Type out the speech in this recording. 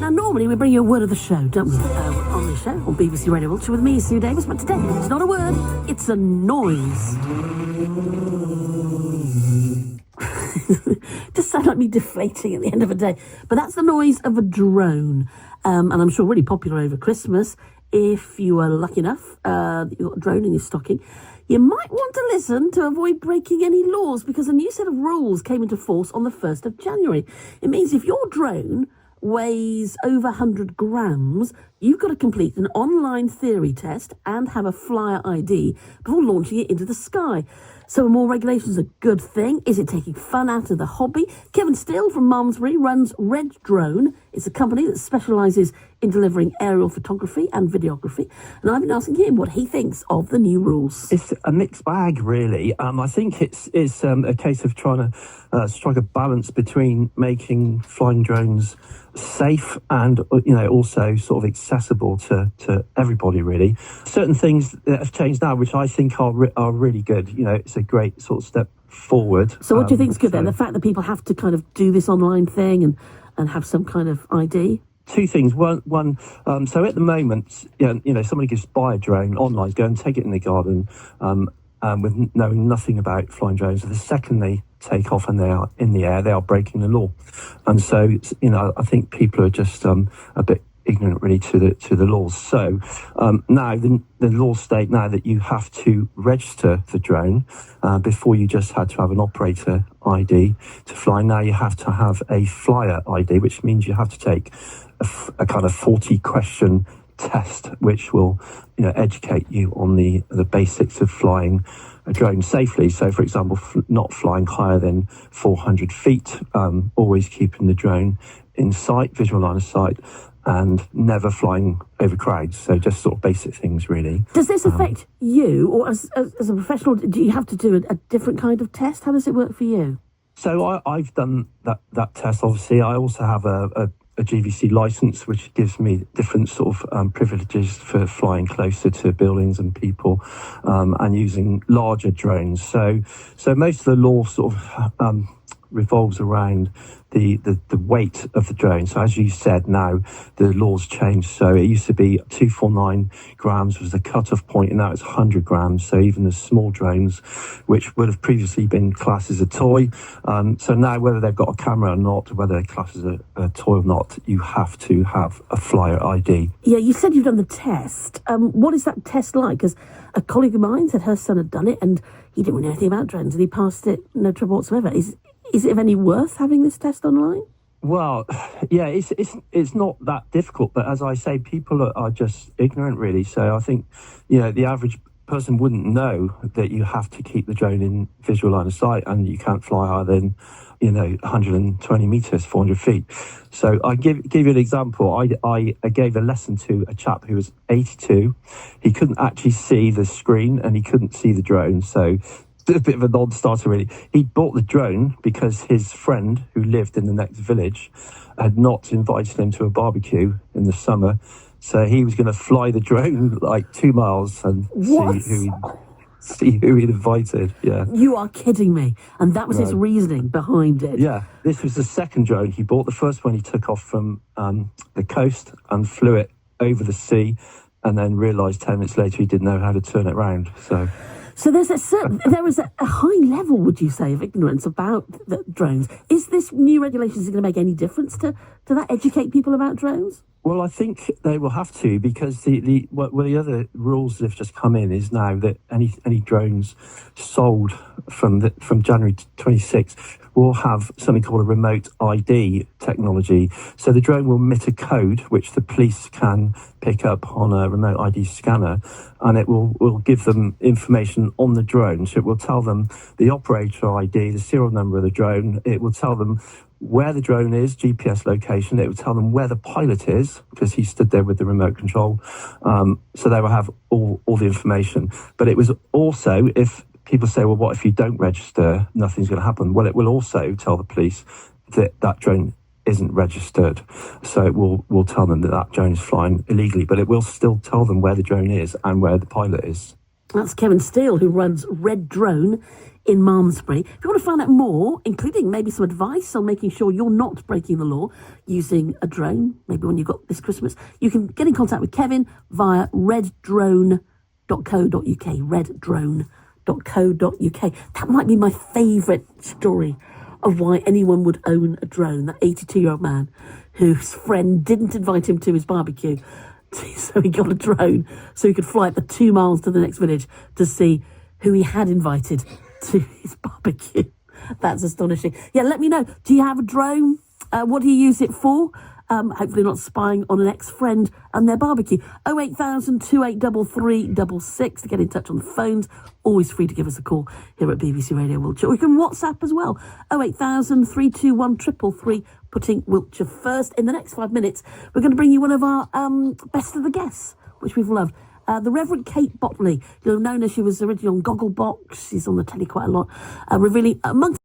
Now, normally we bring you a word of the show, don't we? On this show, on BBC Radio Wiltshire with me, Sue Davis, but today it's not a word, it's a noise. Just sound like me deflating at the end of a day. But that's the noise of a drone. And I'm sure really popular over Christmas. If you are lucky enough that you've got a drone in your stocking, you might want to listen to avoid breaking any laws, because a new set of rules came into force on the 1st of January. It means if your drone weighs over 100 grams, you've got to complete an online theory test and have a flyer ID before launching it into the sky. So are more regulations a good thing? Is it taking fun out of the hobby? Kevin Steele from Malmesbury runs Red Drone. It's a company that specialises in delivering aerial photography and videography. And I've been asking him what he thinks of the new rules. It's a mixed bag, really. I think it's a case of trying to strike a balance between making flying drones safe and, also sort of accessible to everybody, really. Certain things that have changed now, which I think are really good. It's a great sort of step forward. So what do you think is good then? The fact that people have to kind of do this online thing and have some kind of ID? Two things. One. So at the moment, somebody gives buy a drone online, go and take it in the garden, with knowing nothing about flying drones. The second they take off and they are in the air, they are breaking the law. And so, I think people are just a bit ignorant, really, to the laws. So now the laws state now that you have to register the drone. Before you just had to have an operator ID to fly. Now you have to have a flyer ID, which means you have to take a kind of 40-question test, which will educate you on the basics of flying a drone safely. So, for example, not flying higher than 400 feet, always keeping the drone in sight, visual line of sight, and never flying over crowds. So just sort of basic things, really. Does this affect you, or as a professional, do you have to do a different kind of test? How does it work for you? So I've done that test, obviously. I also have a GVC license, which gives me different sort of privileges for flying closer to buildings and people, and using larger drones. So most of the law sort of revolves around the weight of the drone. So as you said, now the laws changed. So it used to be 249 grams was the cut-off point, and now it's 100 grams. So even the small drones, which would have previously been classed as a toy, so now whether they've got a camera or not, whether they're classed as a toy or not, you have to have a flyer ID. Yeah, you said you've done the test. What is that test like? Because a colleague of mine said her son had done it and he didn't know anything about drones and he passed it no trouble whatsoever. Is it of any worth having this test online? Well, yeah, it's not that difficult, but as I say, people are just ignorant, really. So I think, the average person wouldn't know that you have to keep the drone in visual line of sight and you can't fly higher than, 120 metres, 400 feet. So I give you an example. I gave a lesson to a chap who was 82. He couldn't actually see the screen and he couldn't see the drone. So a bit of a non-starter, really. He bought the drone because his friend, who lived in the next village, had not invited him to a barbecue in the summer. So he was going to fly the drone like 2 miles and see who he'd invited. Yeah. You are kidding me. And that was his reasoning behind it. Yeah. This was the second drone he bought. The first one he took off from the coast and flew it over the sea, and then realised 10 minutes later he didn't know how to turn it round. So there is a high level, would you say, of ignorance about the drones. Is this new regulations going to make any difference to that, educate people about drones? Well, I think they will have to, because the other rules that have just come in is now that any drones sold from January 26th will have something called a remote ID technology. So the drone will emit a code which the police can pick up on a remote ID scanner, and it will give them information on the drone. So it will tell them the operator ID, the serial number of the drone. It will tell them where the drone is, GPS location. It will tell them where the pilot is, because he stood there with the remote control. So they will have all the information. But it was also, if people say, well, what if you don't register? Nothing's going to happen. Well, it will also tell the police that drone isn't registered. So it will tell them that drone is flying illegally, but it will still tell them where the drone is and where the pilot is. That's Kevin Steele, who runs Red Drone. in Malmesbury. If you want to find out more, including maybe some advice on making sure you're not breaking the law using a drone, maybe when you've got this Christmas, you can get in contact with Kevin via reddrone.co.uk, reddrone.co.uk. That might be my favourite story of why anyone would own a drone, that 82-year-old man whose friend didn't invite him to his barbecue, so he got a drone so he could fly it the 2 miles to the next village to see who he had invited to his barbecue. That's astonishing. Yeah, let me know. Do you have a drone? What do you use it for? Hopefully not spying on an ex-friend and their barbecue. 08000 283366 to get in touch on the phones. Always free to give us a call here at BBC Radio Wiltshire. Or you can WhatsApp as well. 08000 321 333, putting Wiltshire first. In the next 5 minutes, we're going to bring you one of our best of the guests, which we've loved. The Reverend Kate Botley, known as she was originally on Gogglebox. She's on the telly quite a lot, revealing amongst